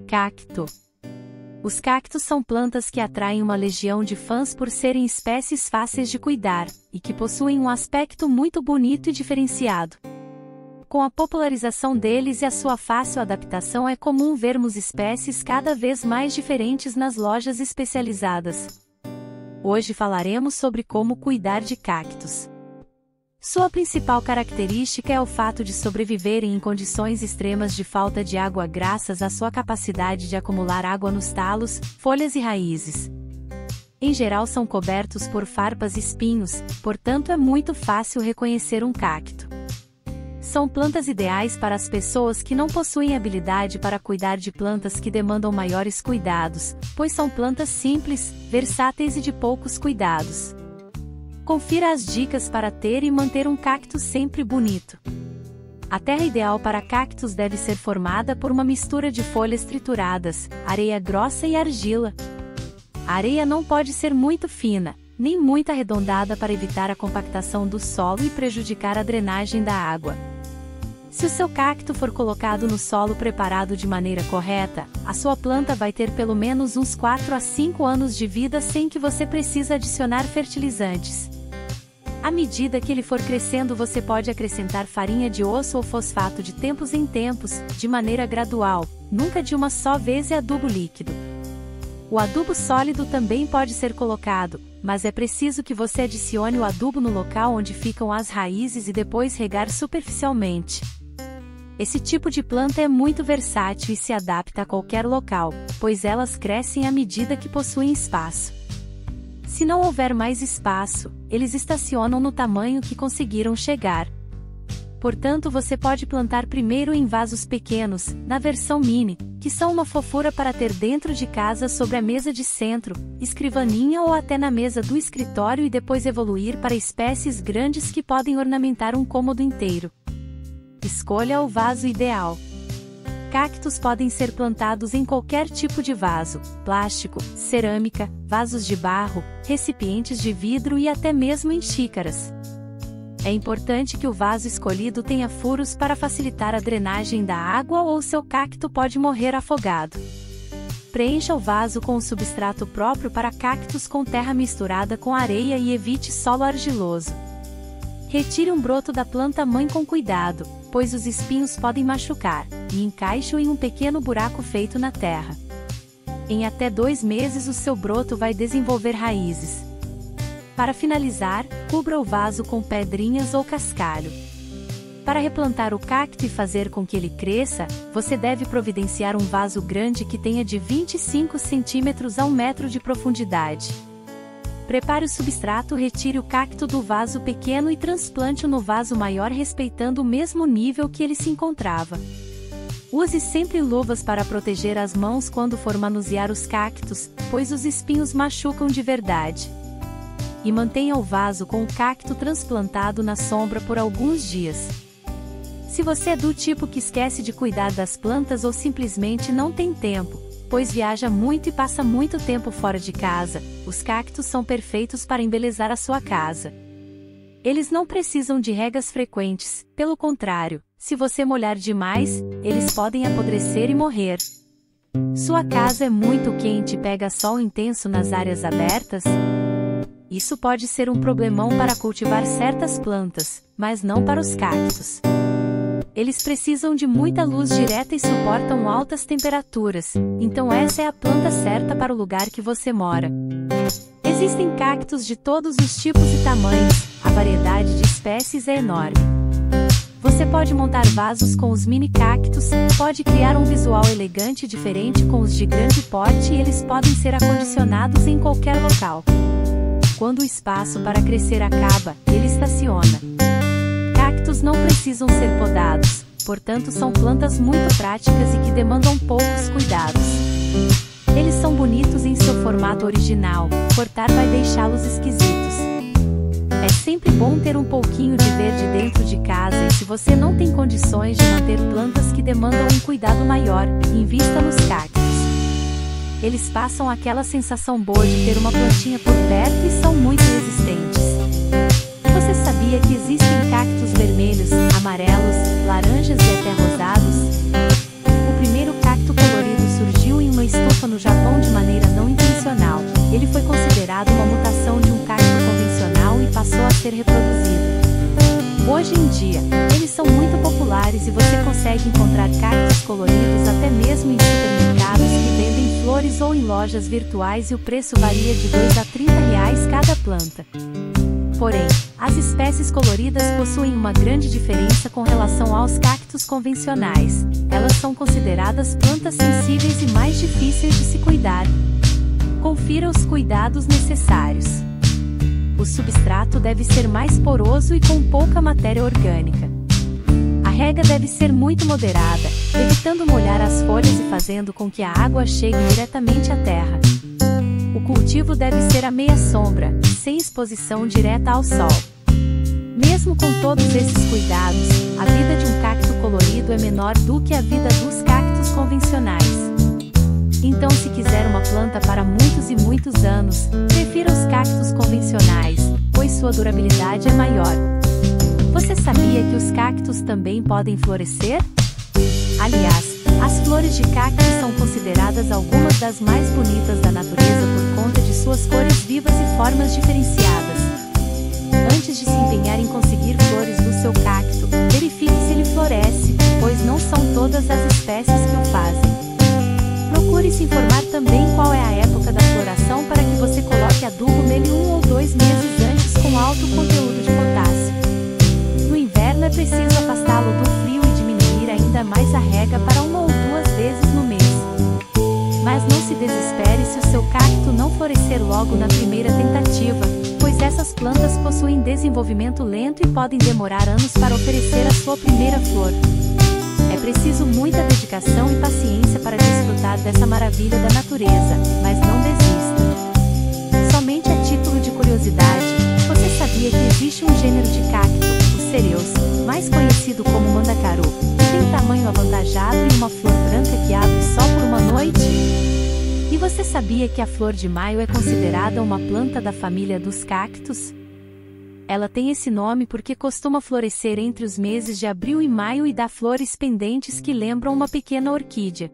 Cacto. Os cactos são plantas que atraem uma legião de fãs por serem espécies fáceis de cuidar, e que possuem um aspecto muito bonito e diferenciado. Com a popularização deles e a sua fácil adaptação, é comum vermos espécies cada vez mais diferentes nas lojas especializadas. Hoje falaremos sobre como cuidar de cactos. Sua principal característica é o fato de sobreviverem em condições extremas de falta de água graças à sua capacidade de acumular água nos talos, folhas e raízes. Em geral são cobertos por farpas e espinhos, portanto é muito fácil reconhecer um cacto. São plantas ideais para as pessoas que não possuem habilidade para cuidar de plantas que demandam maiores cuidados, pois são plantas simples, versáteis e de poucos cuidados. Confira as dicas para ter e manter um cacto sempre bonito. A terra ideal para cactos deve ser formada por uma mistura de folhas trituradas, areia grossa e argila. A areia não pode ser muito fina, nem muito arredondada para evitar a compactação do solo e prejudicar a drenagem da água. Se o seu cacto for colocado no solo preparado de maneira correta, a sua planta vai ter pelo menos uns 4 a 5 anos de vida sem que você precise adicionar fertilizantes. À medida que ele for crescendo, você pode acrescentar farinha de osso ou fosfato de tempos em tempos, de maneira gradual, nunca de uma só vez, e adubo líquido. O adubo sólido também pode ser colocado, mas é preciso que você adicione o adubo no local onde ficam as raízes e depois regar superficialmente. Esse tipo de planta é muito versátil e se adapta a qualquer local, pois elas crescem à medida que possuem espaço. Se não houver mais espaço, eles estacionam no tamanho que conseguiram chegar. Portanto, você pode plantar primeiro em vasos pequenos, na versão mini, que são uma fofura para ter dentro de casa, sobre a mesa de centro, escrivaninha ou até na mesa do escritório, e depois evoluir para espécies grandes que podem ornamentar um cômodo inteiro. Escolha o vaso ideal. Cactos podem ser plantados em qualquer tipo de vaso: plástico, cerâmica, vasos de barro, recipientes de vidro e até mesmo em xícaras. É importante que o vaso escolhido tenha furos para facilitar a drenagem da água, ou seu cacto pode morrer afogado. Preencha o vaso com um substrato próprio para cactos com terra misturada com areia e evite solo argiloso. Retire um broto da planta mãe com cuidado, pois os espinhos podem machucar, e encaixe-o em um pequeno buraco feito na terra. Em até 2 meses o seu broto vai desenvolver raízes. Para finalizar, cubra o vaso com pedrinhas ou cascalho. Para replantar o cacto e fazer com que ele cresça, você deve providenciar um vaso grande que tenha de 25 centímetros a 1 metro de profundidade. Prepare o substrato, retire o cacto do vaso pequeno e transplante-o no vaso maior, respeitando o mesmo nível que ele se encontrava. Use sempre luvas para proteger as mãos quando for manusear os cactos, pois os espinhos machucam de verdade. E mantenha o vaso com o cacto transplantado na sombra por alguns dias. Se você é do tipo que esquece de cuidar das plantas ou simplesmente não tem tempo, pois viaja muito e passa muito tempo fora de casa, os cactos são perfeitos para embelezar a sua casa. Eles não precisam de regas frequentes, pelo contrário, se você molhar demais, eles podem apodrecer e morrer. Sua casa é muito quente e pega sol intenso nas áreas abertas? Isso pode ser um problemão para cultivar certas plantas, mas não para os cactos. Eles precisam de muita luz direta e suportam altas temperaturas, então essa é a planta certa para o lugar que você mora. Existem cactos de todos os tipos e tamanhos, a variedade de espécies é enorme. Você pode montar vasos com os mini cactos, pode criar um visual elegante e diferente com os de grande porte, e eles podem ser acondicionados em qualquer local. Quando o espaço para crescer acaba, ele estaciona. Cactos não precisam ser podados, portanto são plantas muito práticas e que demandam poucos cuidados. Eles são bonitos em seu formato original, cortar vai deixá-los esquisitos. É sempre bom ter um pouquinho de verde dentro de casa, e se você não tem condições de manter plantas que demandam um cuidado maior, invista nos cactos. Eles passam aquela sensação boa de ter uma plantinha por perto e são muito resistentes. Você sabia que existem cactos vermelhos, amarelos, laranjas e até rosados? O primeiro cacto colorido surgiu ser reproduzido. Hoje em dia, eles são muito populares e você consegue encontrar cactos coloridos até mesmo em supermercados que vendem flores ou em lojas virtuais e o preço varia de R$ 2 a R$ 30 cada planta. Porém, as espécies coloridas possuem uma grande diferença com relação aos cactos convencionais. Elas são consideradas plantas sensíveis e mais difíceis de se cuidar. Confira os cuidados necessários. O substrato deve ser mais poroso e com pouca matéria orgânica. A rega deve ser muito moderada, evitando molhar as folhas e fazendo com que a água chegue diretamente à terra. O cultivo deve ser à meia sombra, sem exposição direta ao sol. Mesmo com todos esses cuidados, a vida de um cacto colorido é menor do que a vida dos cactos convencionais. Então, se quiser uma planta para muitos e muitos anos, prefira os cactos convencionais, pois sua durabilidade é maior. Você sabia que os cactos também podem florescer? Aliás, as flores de cactos são consideradas algumas das mais bonitas da natureza por conta de suas cores vivas e formas diferenciadas. Antes de se empenhar em conseguir flores do seu cacto, verifique se ele floresce, pois não são todas as espécies que o fazem. Procure se informar também qual é a época da floração para que você coloque adubo nele 1 ou 2 meses antes com alto conteúdo de potássio. No inverno é preciso afastá-lo do frio e diminuir ainda mais a rega para 1 ou 2 vezes no mês. Mas não se desespere se o seu cacto não florescer logo na primeira tentativa, pois essas plantas possuem desenvolvimento lento e podem demorar anos para oferecer a sua primeira flor. É preciso muita dedicação e paciência para desfrutar dessa maravilha da natureza, mas não desista. Somente a título de curiosidade, você sabia que existe um gênero de cacto, o cereus, mais conhecido como mandacaru, que tem tamanho avantajado e uma flor branca que abre só por uma noite? E você sabia que a flor de maio é considerada uma planta da família dos cactos? Ela tem esse nome porque costuma florescer entre os meses de abril e maio e dá flores pendentes que lembram uma pequena orquídea.